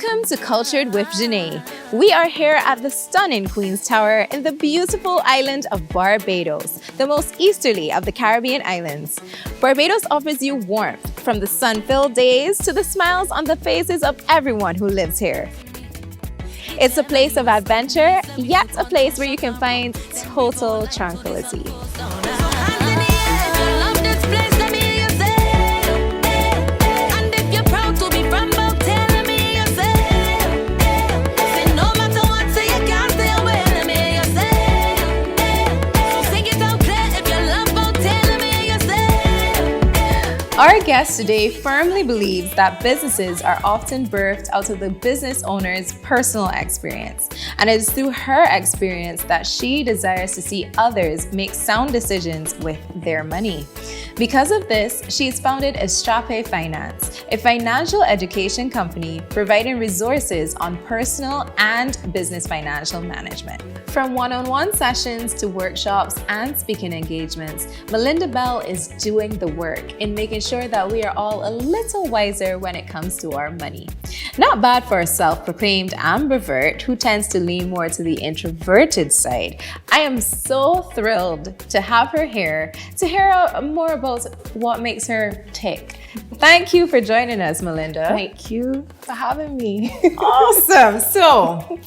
Welcome to Cultured with Zhané. We are here at the stunning Queen's Tower in the beautiful island of Barbados, the most easterly of the Caribbean islands. Barbados offers you warmth from the sun-filled days to the smiles on the faces of everyone who lives here. It's a place of adventure, yet a place where you can find total tranquility. Our guest today firmly believes that businesses are often birthed out of the business owner's personal experience, and it is through her experience that she desires to see others make sound decisions with their money. Because of this, she's founded Zhané Finance, a financial education company providing resources on personal and business financial management. From one-on-one sessions to workshops and speaking engagements, Melinda Belle is doing the work in making sure that we are all a little wiser when it comes to our money. Not bad for a self-proclaimed ambivert who tends to lean more to the introverted side. I am so thrilled to have her here to hear more about what makes her tick. Thank you for joining us, Melinda. Thank you for having me. Awesome. So,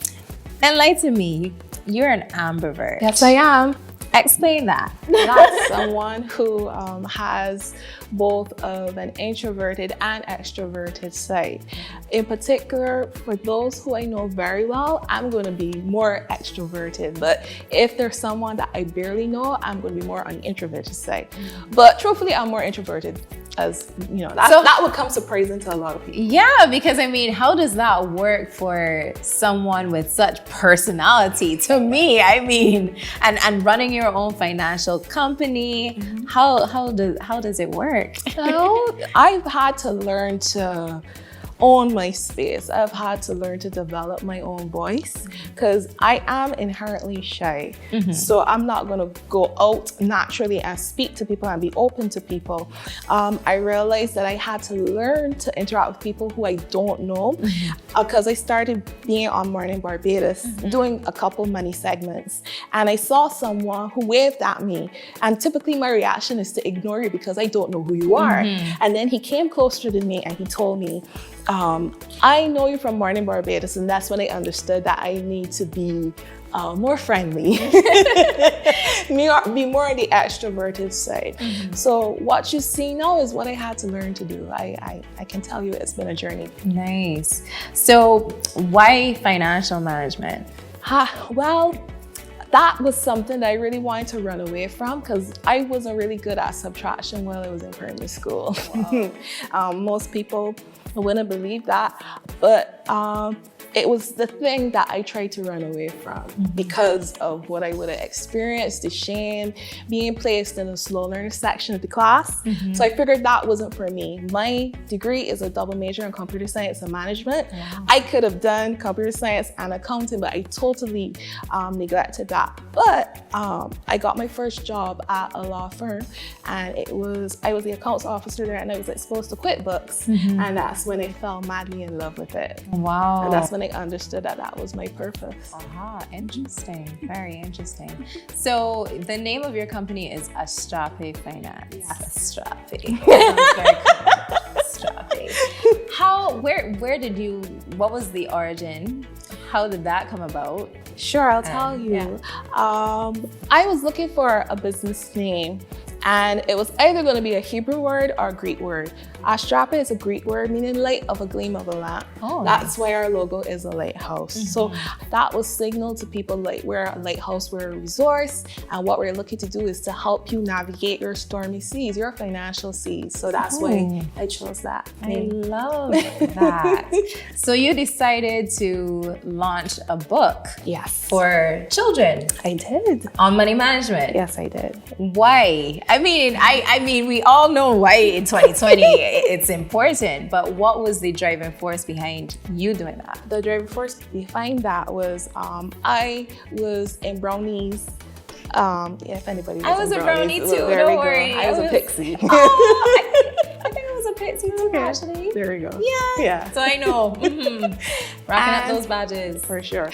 enlighten me. You're an ambivert. Yes, I am. Explain that. That's someone who has both of an introverted and extroverted side. In particular, for those who I know very well, I'm going to be more extroverted. But if there's someone that I barely know, I'm going to be more on the introverted side. But truthfully, I'm more introverted. As you know, that would come surprising to a lot of people. Yeah, because I mean, how does that work for someone with such personality? To me, I mean, and running your own financial company, how does it work? So I've had to learn to own my space. I've had to learn to develop my own voice because I am inherently shy. So I'm not going to go out naturally and speak to people and be open to people. I realized that I had to learn to interact with people who I don't know because I started being on Morning Barbados, doing a couple money segments, and I saw someone who waved at me, and typically my reaction is to ignore you because I don't know who you are. And then he came closer to me and he told me, I know you from Morning Barbados, and that's when I understood that I need to be more friendly, be more on the extroverted side. So what you see now is what I had to learn to do. I can tell you it's been a journey. Nice. So why financial management? Well, that was something that I really wanted to run away from because I wasn't really good at subtraction while I was in primary school. Wow. Most people wouldn't believe that, but it was the thing that I tried to run away from because of what I would have experienced, the shame, being placed in a slow learner section of the class. So I figured that wasn't for me. My degree is a double major in computer science and management. Wow. I could have done computer science and accounting, but I totally neglected that. But I got my first job at a law firm, and I was the accounts officer there, and I was exposed to QuickBooks, and that's when I fell madly in love with it. Wow. And that's when I understood that that was my purpose. Interesting. Very interesting. So the name of your company is Zhané Finance. Yes. Zhané. Sounds very cool. Zhané. What was the origin? How did that come about? Sure, I'll tell you. Yeah. I was looking for a business name, and it was either going to be a Hebrew word or a Greek word. Zhané is a Greek word meaning light of a gleam of a lamp. Oh, that's why our logo is a lighthouse. So that was signaled to people like we're a lighthouse, we're a resource, and what we're looking to do is to help you navigate your stormy seas, your financial seas. So that's why I chose that name. I love that. So you decided to launch a book. Yes. For children. I did. On money management. Yes, I did. Why? I mean, we all know why in 2020 it's important, but what was the driving force behind you doing that? The driving force behind that was I was in brownies. If anybody was I was a brownie too, don't worry. I was a pixie. Oh, I think I was a 22 actually. There we go. Yeah. So I know. Rocking up those badges. For sure.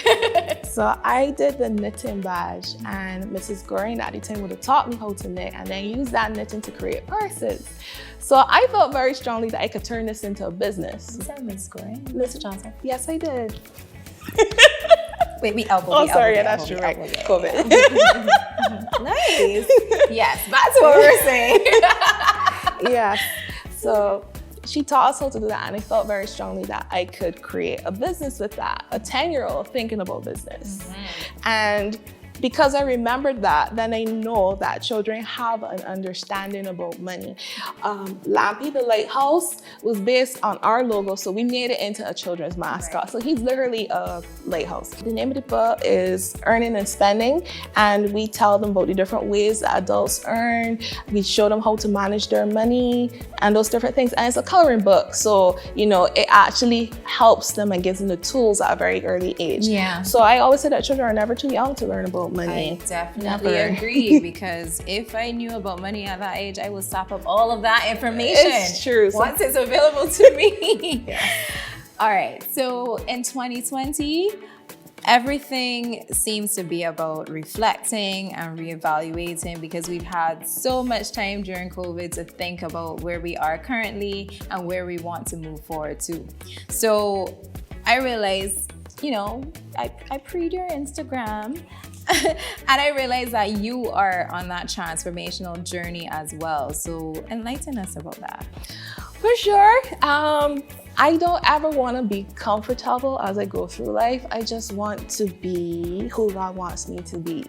So I did the knitting badge, and Mrs. Goring at the time would have taught me how to knit and then use that knitting to create purses. So I felt very strongly that I could turn this into a business. Is that Mrs. Goring? Mr. Johnson? Yes, I did. Wait, me elbow. Oh, sorry, yeah, that's true, right? COVID. Nice. Yes, that's what we're saying. Yes. So she taught us how to do that, and I felt very strongly that I could create a business with that, a 10-year-old thinking about business. And because I remembered that, then I know that children have an understanding about money. Lampy the Lighthouse was based on our logo, so we made it into a children's mascot. Right. So he's literally a lighthouse. The name of the book is Earning and Spending, and we tell them about the different ways that adults earn. We show them how to manage their money and those different things. And it's a coloring book, so it actually helps them and gives them the tools at a very early age. Yeah. So I always say that children are never too young to learn about money. I definitely agree, because if I knew about money at that age, I would sop up all of that information. It's true. Once it's available to me. All right, so in 2020, everything seems to be about reflecting and reevaluating, because we've had so much time during COVID to think about where we are currently and where we want to move forward to. So I realized, I pre'd your Instagram and I realized that you are on that transformational journey as well. So enlighten us about that. For sure. I don't ever want to be comfortable as I go through life. I just want to be who God wants me to be.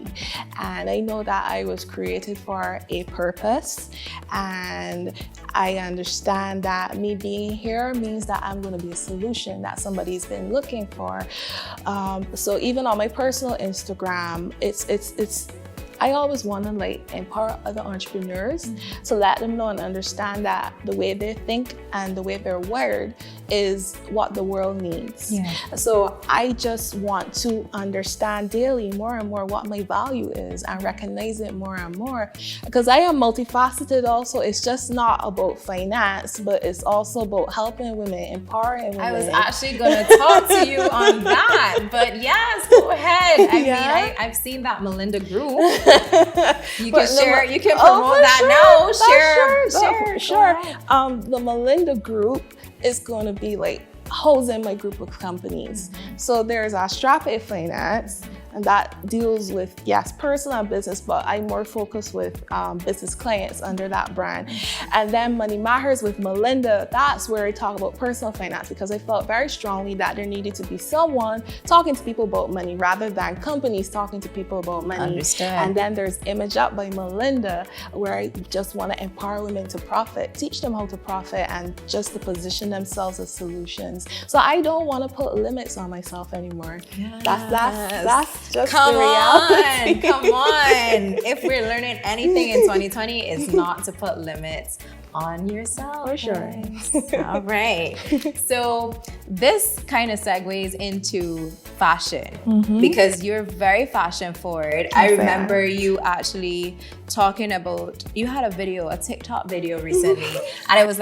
And I know that I was created for a purpose. And I understand that me being here means that I'm going to be a solution that somebody's been looking for. So even on my personal Instagram, I always want to empower other entrepreneurs to let them know and understand that the way they think and the way they're wired is what the world needs. Yeah. So I just want to understand daily more and more what my value is and recognize it more and more, because I am multifaceted also. It's just not about finance, but it's also about helping women, empowering women. I was actually going to talk to you on that, but yes, go ahead. I mean, I've seen that Melinda group. You can share, you can promote that now. Share. The Melinda group is going to be housing my group of companies. So there's our Strap A Finance, and that deals with, yes, personal and business, but I'm more focused with business clients under that brand. And then Money Matters with Melinda, that's where I talk about personal finance, because I felt very strongly that there needed to be someone talking to people about money rather than companies talking to people about money. Understood. And then there's Image Up by Melinda, where I just want to empower women to profit, teach them how to profit, and just to position themselves as solutions. So I don't want to put limits on myself anymore. Yes. That's just the reality. Come on. If we're learning anything in 2020, it's not to put limits on yourself. For sure. All right. So this kind of segues into fashion, because you're very fashion forward. I remember you actually talking about, you had a TikTok video recently, and it was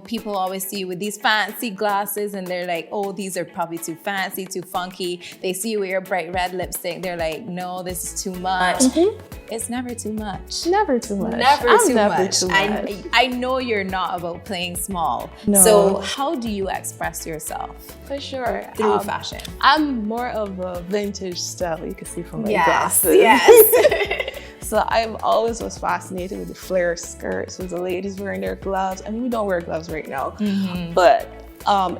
people always see you with these fancy glasses and they're like, oh, these are probably too fancy, too funky. They see you with your bright red lipstick, they're like, no, this is too much. It's never too much. Never too much. Never too much. I know you're not about playing small. No. So how do you express yourself? For sure. Through fashion. I'm more of a vintage style, you can see from my glasses. Yes. So I've always was fascinated with the flare skirts, with the ladies wearing their gloves. I mean, we don't wear gloves right now, but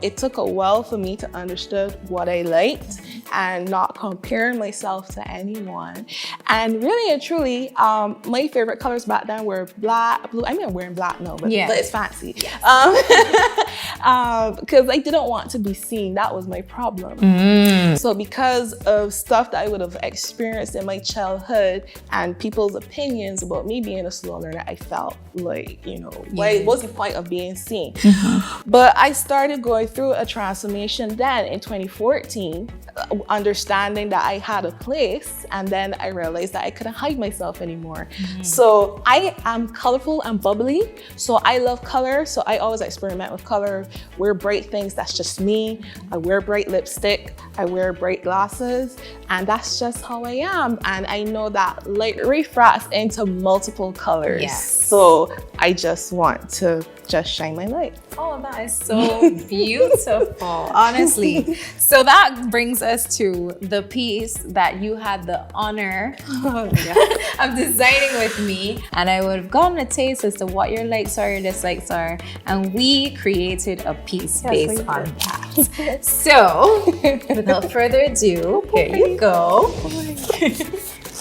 it took a while for me to understand what I liked and not comparing myself to anyone. And really and truly, my favorite colors back then were black, blue. I mean, I'm wearing black now, but it's fancy. Yes. Because I didn't want to be seen. That was my problem. So because of stuff that I would have experienced in my childhood and people's opinions about me being a slow learner, I felt like, what's the point of being seen? But I started going through a transformation then in 2014 understanding that I had a place, and then I realized that I couldn't hide myself anymore. So I am colorful and bubbly, so I love color, so I always experiment with color, wear bright things, that's just me. I wear bright lipstick, I wear bright glasses, and that's just how I am. And I know that light refracts into multiple colors. Yes. So I just want to just shine my light. Oh, that is so beautiful, honestly. So that brings us to the piece that you had the honor of designing with me. And I would have gotten a taste as to what your likes are, your dislikes are. And we created a piece based on that. So without further ado, here you go.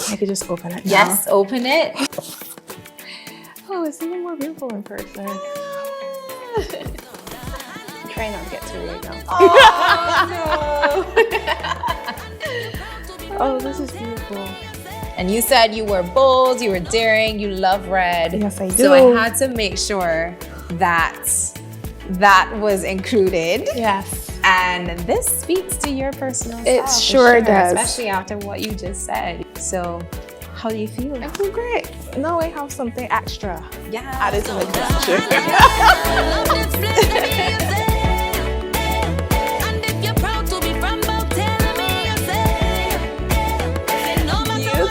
I could just open it now. Yes, open it. Oh, it's even more beautiful in person. Try not to get too red now. Oh, no. Oh, this is beautiful. And you said you were bold, you were daring, you love red. Yes, I do. So I had to make sure that that was included. Yes. And this speaks to your personal style. It sure does. Especially after what you just said. So how do you feel? I feel great. Now I have something extra. Yeah. Added to my collection.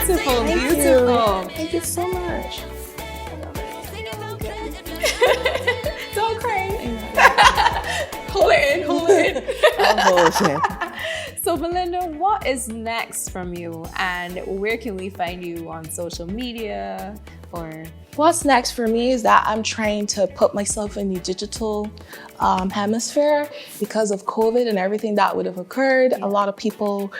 Beautiful, beautiful. Thank you so much. Don't cry. Hold it in, hold it in. I'll hold it. So Melinda, what is next from you, and where can we find you on social media or? What's next for me is that I'm trying to put myself in the digital hemisphere because of COVID and everything that would have occurred. A lot of people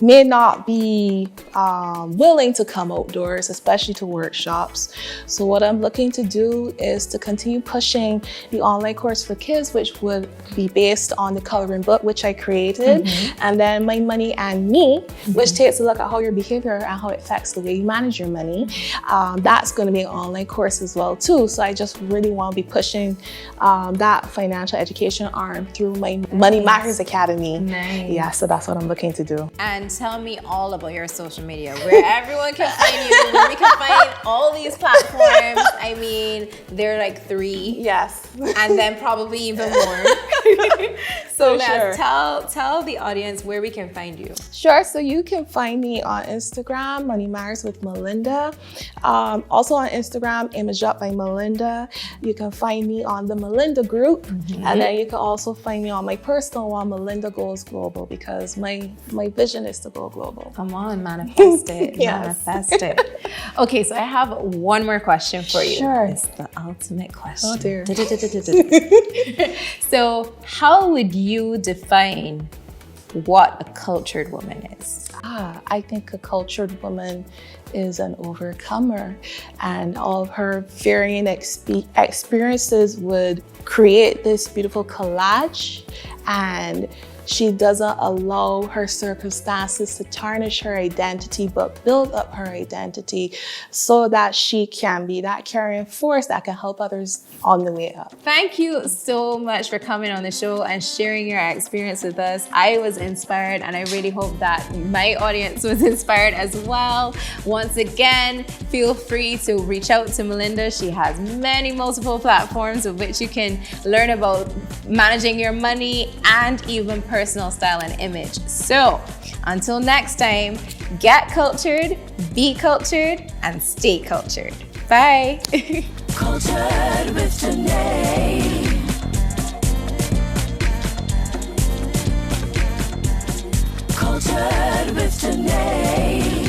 may not be willing to come outdoors, especially to workshops. So what I'm looking to do is to continue pushing the online course for kids, which would be based on the coloring book, which I created, and then My Money and Me, which takes a look at how your behavior and how it affects the way you manage your money. That's going to be an online course as well too. So I just really want to be pushing that financial education arm through my Money Matters Academy. Nice. Yeah, so that's what I'm looking to do. And tell me all about your social media, where everyone can find you, where we can find all these platforms. I mean, there are like 3. Yes. And then probably even more. So sure. tell the audience where we can find you. Sure, so you can find me on Instagram, Money Matters with Melinda. Also on Instagram, Image Up by Melinda. You can find me on the Melinda group. And then you can also find me on my personal one, Melinda Goes Global, because my vision is to go global. Come on, manifest it. Yes. Manifest it. Okay, so I have one more question for you. Sure. It's the ultimate question. Oh dear. So how would you define what a cultured woman is? I think a cultured woman is an overcomer, and all of her varying experiences would create this beautiful collage, and she doesn't allow her circumstances to tarnish her identity, but build up her identity so that she can be that carrying force that can help others on the way up. Thank you so much for coming on the show and sharing your experience with us. I was inspired, and I really hope that my audience was inspired as well. Once again, feel free to reach out to Melinda. She has multiple platforms of which you can learn about managing your money and even personal style and image. So until next time, get cultured, be cultured, and stay cultured. Bye. Cultured with Zhané. Cultured with Zhané.